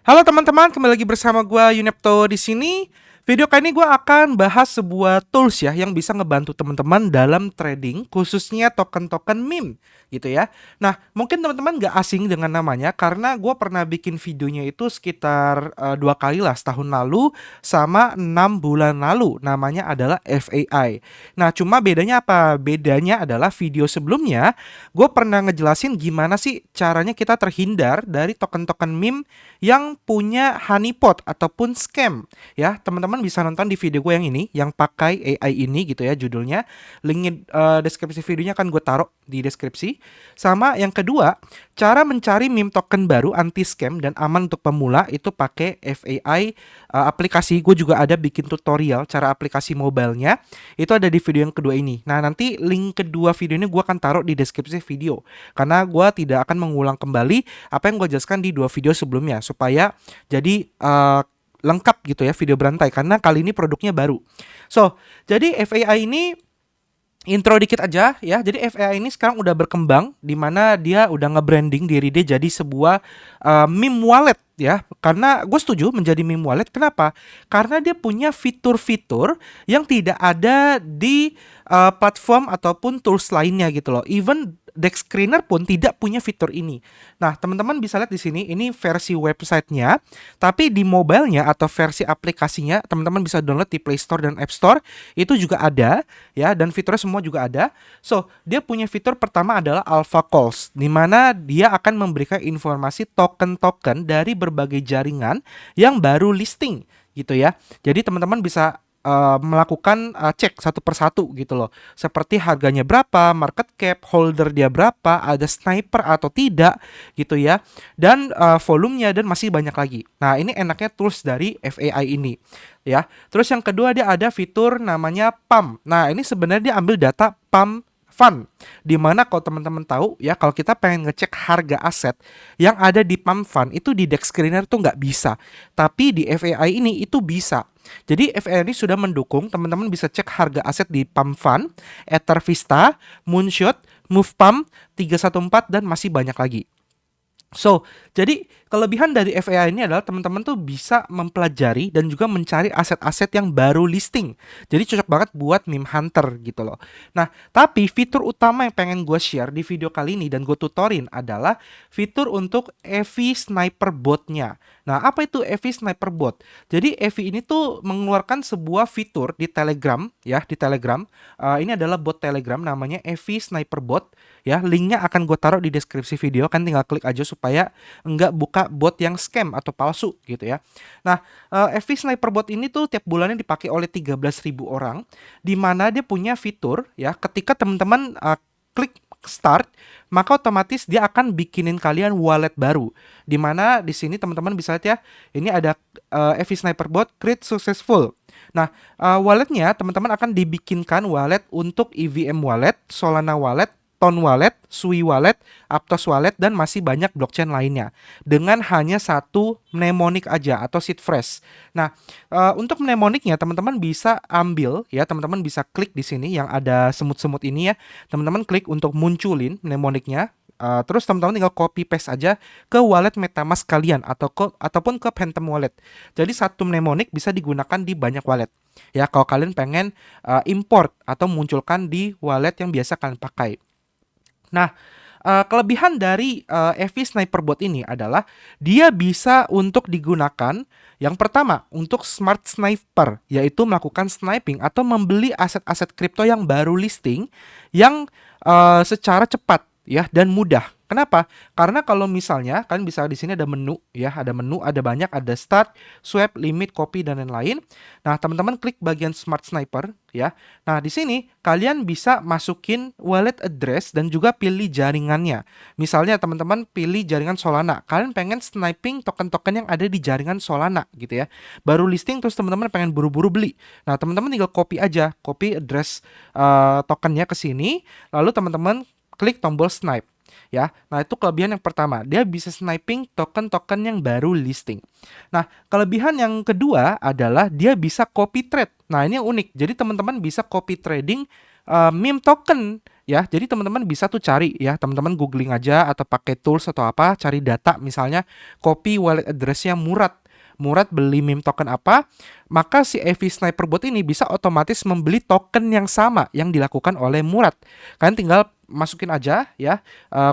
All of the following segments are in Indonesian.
Halo teman-teman, kembali lagi bersama gua Yunepto di sini. Video kali ini gua akan bahas sebuah tools ya yang bisa ngebantu teman-teman dalam trading, khususnya token-token meme gitu ya. Nah, mungkin teman-teman nggak asing dengan namanya karena gua pernah bikin videonya itu sekitar 2 kali lah setahun lalu sama 6 bulan lalu. Namanya adalah FAI. Nah, cuma bedanya apa? Bedanya adalah video sebelumnya gue pernah ngejelasin gimana sih caranya kita terhindar dari token-token meme yang punya honeypot ataupun scam ya. Teman-teman bisa nonton di video gue yang ini yang pakai AI ini gitu ya judulnya. Linknya deskripsi videonya akan gue taruh di deskripsi. Sama yang kedua, cara mencari meme token baru anti scam dan aman untuk pemula itu pakai FAI aplikasi. Gue juga ada bikin tutorial cara aplikasi mobilenya. Itu ada di video yang kedua ini. Nah, nanti link kedua video ini gue akan taruh di deskripsi video karena gue tidak akan mengulang kembali apa yang gue jelaskan di 2 video sebelumnya supaya jadi lengkap gitu ya video berantai karena kali ini produknya baru. So, jadi FAI ini intro dikit aja ya. Jadi FAI ini sekarang udah berkembang di mana dia udah nge-branding diri dia jadi sebuah meme wallet ya. Karena gue setuju menjadi meme wallet. Kenapa? Karena dia punya fitur-fitur yang tidak ada di platform ataupun tools lainnya gitu loh. Even Dex Screener pun tidak punya fitur ini. Nah, teman-teman bisa lihat di sini ini versi websitenya, tapi di mobilenya atau versi aplikasinya teman-teman bisa download di Play Store dan App Store itu juga ada ya, dan fiturnya semua juga ada. So, dia punya fitur pertama adalah Alpha Calls, di mana dia akan memberikan informasi token-token dari berbagai jaringan yang baru listing gitu ya. Jadi teman-teman bisa melakukan cek satu persatu gitu loh. Seperti harganya berapa, market cap, holder dia berapa, ada sniper atau tidak gitu ya. Dan volumenya dan masih banyak lagi. Nah, ini enaknya tools dari FAI ini ya. Terus yang kedua dia ada fitur namanya PAM. Nah, ini sebenarnya dia ambil data PAM Fund, dimana kalau teman-teman tahu ya, kalau kita pengen ngecek harga aset yang ada di PAM Fund itu di Dex Screener tuh nggak bisa, tapi di FAI ini itu bisa. Jadi FAI ini sudah mendukung teman-teman bisa cek harga aset di PAM Fund, Ether Vista, Moonshot, MovePAM, 314 dan masih banyak lagi. So, jadi kelebihan dari FAI ini adalah teman-teman tuh bisa mempelajari dan juga mencari aset-aset yang baru listing. Jadi cocok banget buat meme hunter gitu loh. Nah, tapi fitur utama yang pengen gue share di video kali ini dan gue tutorin adalah fitur untuk EV Sniper Bot-nya. Nah, apa itu EV Sniper Bot? Jadi EV ini tuh mengeluarkan sebuah fitur di Telegram ya, di Telegram. Ini adalah bot Telegram namanya EV Sniper Bot ya. Linknya akan gue taruh di deskripsi video, kan tinggal klik aja supaya enggak buka bot yang scam atau palsu gitu ya. Nah, FV Sniper Bot ini tuh tiap bulannya dipakai oleh 13.000 orang, di mana dia punya fitur ya, ketika teman-teman klik start, maka otomatis dia akan bikinin kalian wallet baru. Di mana di sini teman-teman bisa lihat ya, ini ada FV Sniper Bot create successful. Nah, walletnya teman-teman akan dibikinkan wallet untuk EVM wallet, Solana wallet, Ton Wallet, Sui Wallet, Aptos Wallet, dan masih banyak blockchain lainnya. Dengan hanya satu mnemonic aja atau seed phrase. Nah, untuk mnemonicnya teman-teman bisa ambil ya, teman-teman bisa klik di sini yang ada semut-semut ini ya. Teman-teman klik untuk munculin mnemonicnya. Terus teman-teman tinggal copy paste aja ke wallet MetaMask kalian ataupun ke Phantom Wallet. Jadi satu mnemonic bisa digunakan di banyak wallet. Ya, kalau kalian pengen import atau munculkan di wallet yang biasa kalian pakai. Nah, kelebihan dari EV Sniper Bot ini adalah dia bisa untuk digunakan yang pertama untuk smart sniper, yaitu melakukan sniping atau membeli aset-aset kripto yang baru listing yang secara cepat ya dan mudah. Kenapa? Karena kalau misalnya kan bisa di sini ada menu ya, ada menu, ada banyak, ada start, swap, limit, copy dan lain-lain. Nah, teman-teman klik bagian Smart Sniper ya. Nah, di sini kalian bisa masukin wallet address dan juga pilih jaringannya. Misalnya teman-teman pilih jaringan Solana, kalian pengen sniping token-token yang ada di jaringan Solana gitu ya. Baru listing terus teman-teman pengen buru-buru beli. Nah, teman-teman tinggal copy aja, copy address tokennya ke sini, lalu teman-teman klik tombol snipe. Ya, nah itu kelebihan yang pertama, dia bisa sniping token-token yang baru listing. Nah, kelebihan yang kedua adalah dia bisa copy trade. Nah, ini yang unik. Jadi teman-teman bisa copy trading meme token ya. Jadi teman-teman bisa tuh cari ya, teman-teman googling aja atau pakai tools atau apa, cari data misalnya copy wallet address-nya Murad. Murad beli meme token apa, maka si EV Sniper Bot ini bisa otomatis membeli token yang sama yang dilakukan oleh Murad. Kalian tinggal masukin aja ya,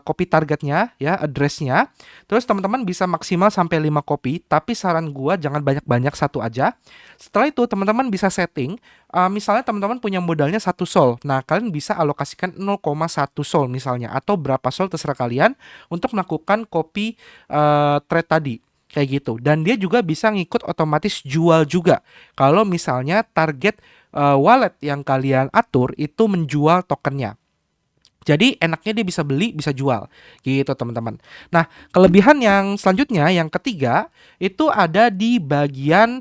copy targetnya ya, address-nya. Terus teman-teman bisa maksimal sampai 5 copy, tapi saran gua jangan banyak-banyak, satu aja. Setelah itu teman-teman bisa setting, misalnya teman-teman punya modalnya 1 sol. Nah, kalian bisa alokasikan 0,1 sol misalnya, atau berapa sol terserah kalian untuk melakukan copy trade tadi. Kayak gitu. Dan dia juga bisa ngikut otomatis jual juga. Kalau misalnya target wallet yang kalian atur itu menjual tokennya. Jadi enaknya dia bisa beli, bisa jual. Gitu teman-teman. Nah, kelebihan yang selanjutnya, yang ketiga, itu ada di bagian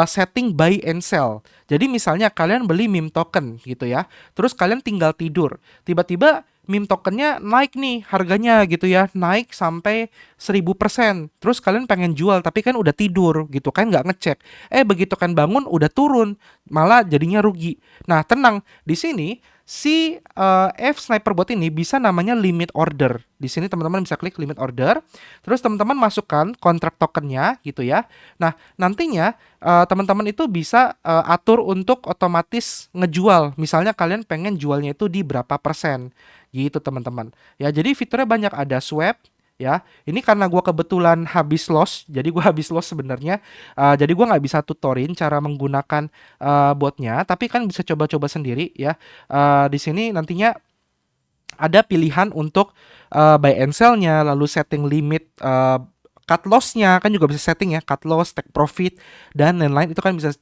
setting buy and sell. Jadi misalnya kalian beli meme token gitu ya. Terus kalian tinggal tidur. Tiba-tiba meme tokennya naik nih harganya gitu ya. Naik sampai 1000%. Terus kalian pengen jual tapi kan udah tidur gitu kan, nggak ngecek. Begitu kan bangun udah turun. Malah jadinya rugi. Nah, tenang. Di sini si F Sniper Bot ini bisa namanya limit order. Di sini teman-teman bisa klik limit order. Terus teman-teman masukkan kontrak tokennya gitu ya. Nah, nantinya teman-teman itu bisa atur untuk otomatis ngejual. Misalnya kalian pengen jualnya itu di berapa persen. Gitu teman-teman. Ya, jadi fiturnya banyak, ada swap ya. Ini karena gua kebetulan habis loss, jadi gua habis loss sebenarnya. Jadi gua nggak bisa tutorin cara menggunakan botnya, tapi kan bisa coba-coba sendiri ya. Di sini nantinya ada pilihan untuk buy and sell-nya, lalu setting limit cut loss-nya kan juga bisa setting ya, cut loss, take profit dan lain-lain, itu kan bisa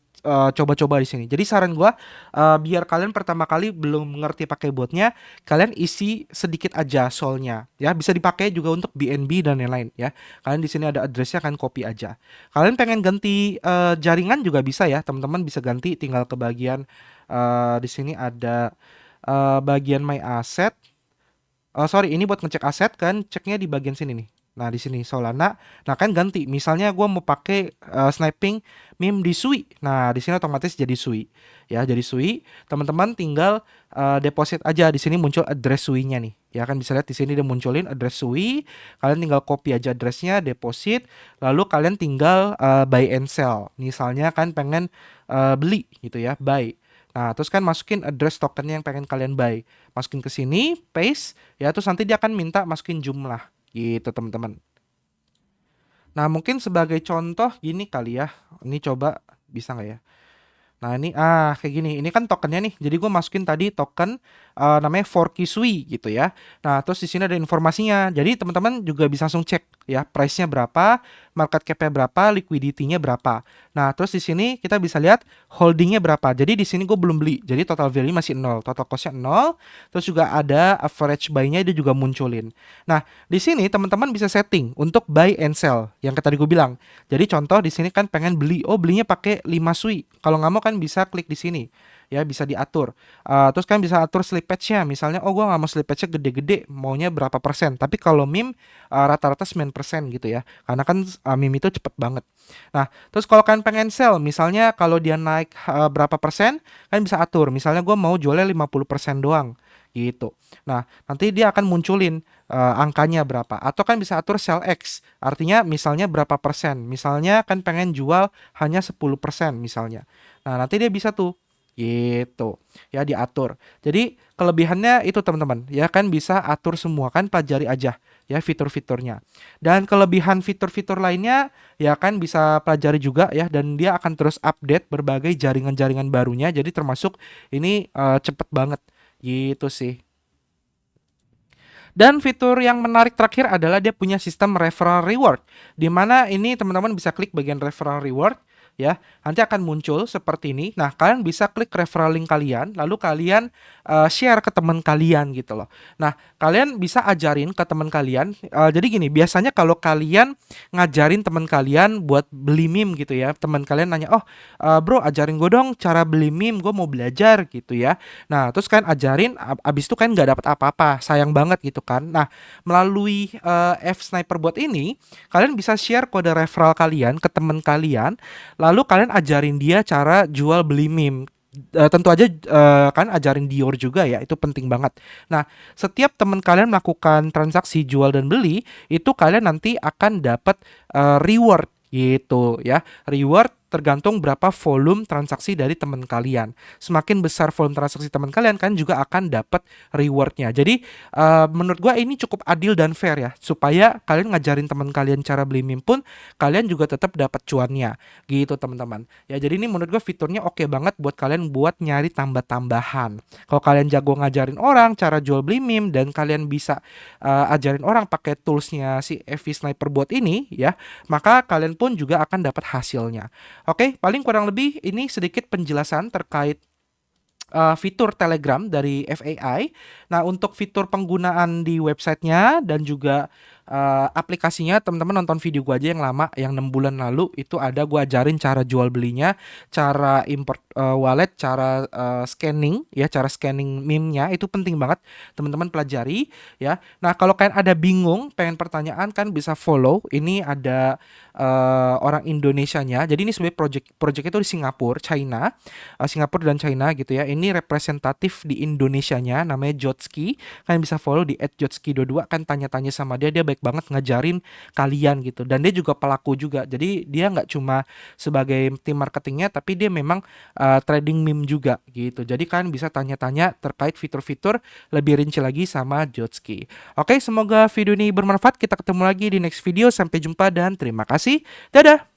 coba-coba di sini. Jadi saran gua biar kalian pertama kali belum mengerti pakai botnya, kalian isi sedikit aja solnya ya, bisa dipakai juga untuk BNB dan lain-lain ya. Kalian di sini ada address-nya, kan copy aja. Kalian pengen ganti jaringan juga bisa ya, teman-teman bisa ganti, tinggal ke bagian di sini ada bagian my asset. Sorry, ini buat ngecek aset kan, ceknya di bagian sini nih. Nah, di sini Solana. Nah, kan ganti. Misalnya gue mau pakai sniping meme di Sui. Nah, di sini otomatis jadi Sui. Ya, jadi Sui. Teman-teman tinggal deposit aja. Di sini muncul address Sui-nya nih. Ya, kan bisa lihat di sini dia munculin address Sui. Kalian tinggal copy aja addressnya, deposit. Lalu kalian tinggal buy and sell. Misalnya kan pengen beli gitu ya, buy. Nah, terus kan masukin address tokennya yang pengen kalian buy. Masukin ke sini, paste, ya terus nanti dia akan minta masukin jumlah. Gitu, teman-teman. Nah, mungkin sebagai contoh gini kali ya. Ini coba bisa nggak ya? Nah, ini kayak gini. Ini kan tokennya nih. Jadi gue masukin tadi token namanya Forkisui gitu ya. Nah, terus di sini ada informasinya. Jadi teman-teman juga bisa langsung cek ya, price-nya berapa, market cap-nya berapa, liquidity-nya berapa. Nah, terus di sini kita bisa lihat holding-nya berapa. Jadi di sini gue belum beli. Jadi total value masih 0, total cost-nya 0. Terus juga ada average buy-nya dia juga munculin. Nah, di sini teman-teman bisa setting untuk buy and sell yang tadi gue bilang. Jadi contoh di sini kan pengen beli, belinya pakai 5 sui. Kalau nggak mau kan bisa klik di sini. Ya, bisa diatur. Terus kan bisa atur slippage-nya. Misalnya, gue nggak mau slippage-nya gede-gede, maunya berapa persen. Tapi kalau meme rata-rata 9% gitu ya. Karena kan meme itu cepet banget. Nah, terus kalau kalian pengen sell, misalnya kalau dia naik berapa persen, kan bisa atur. Misalnya gue mau jualnya 50% doang gitu. Nah, nanti dia akan munculin angkanya berapa. Atau kan bisa atur sell X. Artinya misalnya berapa persen. Misalnya kan pengen jual hanya 10% misalnya. Nah, nanti dia bisa tuh gitu ya, diatur. Jadi kelebihannya itu teman-teman ya, kan bisa atur semua, kan pelajari aja ya fitur-fiturnya. Dan kelebihan fitur-fitur lainnya ya kan bisa pelajari juga ya, dan dia akan terus update berbagai jaringan-jaringan barunya. Jadi termasuk ini cepet banget gitu sih. Dan fitur yang menarik terakhir adalah dia punya sistem referral reward, di mana ini teman-teman bisa klik bagian referral reward ya, nanti akan muncul seperti ini. Nah, kalian bisa klik referral link kalian, lalu kalian share ke teman kalian gitu loh. Nah, kalian bisa ajarin ke teman kalian. Jadi gini, biasanya kalau kalian ngajarin teman kalian buat beli meme gitu ya, teman kalian nanya, bro ajarin gue dong cara beli meme, gue mau belajar gitu ya. Nah, terus kan ajarin, abis itu kan nggak dapat apa-apa, sayang banget gitu kan. Nah, melalui F Sniper Bot ini, kalian bisa share kode referral kalian ke teman kalian. Lalu kalian ajarin dia cara jual beli meme tentu aja kan ajarin Dior juga ya, itu penting banget. Nah, setiap teman kalian melakukan transaksi jual dan beli, itu kalian nanti akan dapat reward gitu ya. Reward tergantung berapa volume transaksi dari teman kalian. Semakin besar volume transaksi teman kalian kan juga akan dapat rewardnya. Jadi menurut gua ini cukup adil dan fair ya, supaya kalian ngajarin teman kalian cara beli meme pun kalian juga tetap dapat cuannya gitu teman-teman. Ya jadi ini menurut gue fiturnya oke banget buat kalian buat nyari tambah-tambahan. Kalau kalian jago ngajarin orang cara jual beli meme dan kalian bisa ajarin orang pakai toolsnya si FV Sniper Bot ini ya, maka kalian pun juga akan dapat hasilnya. Oke, paling kurang lebih ini sedikit penjelasan terkait fitur Telegram dari FAI. Nah, untuk fitur penggunaan di websitenya dan juga aplikasinya, teman-teman nonton video gua aja yang lama, yang 6 bulan lalu itu ada gua ajarin cara jual belinya, cara import wallet, cara scanning ya, cara scanning meme-nya itu penting banget teman-teman pelajari ya. Nah, kalau kalian ada bingung, pengen pertanyaan kan bisa follow. Ini ada orang Indonesianya. Jadi ini sebenarnya project itu di Singapura, China. Singapura dan China gitu ya. Ini representatif di Indonesianya namanya Jotski. Kalian bisa follow di @jotski22, kan tanya-tanya sama dia, dia baik banget ngajarin kalian gitu. Dan dia juga pelaku juga. Jadi dia nggak cuma sebagai tim marketingnya, tapi dia memang trading meme juga gitu. Jadi kalian bisa tanya-tanya terkait fitur-fitur lebih rinci lagi sama Jotski. Oke, semoga video ini bermanfaat. Kita ketemu lagi di next video. Sampai jumpa dan terima kasih. Dadah.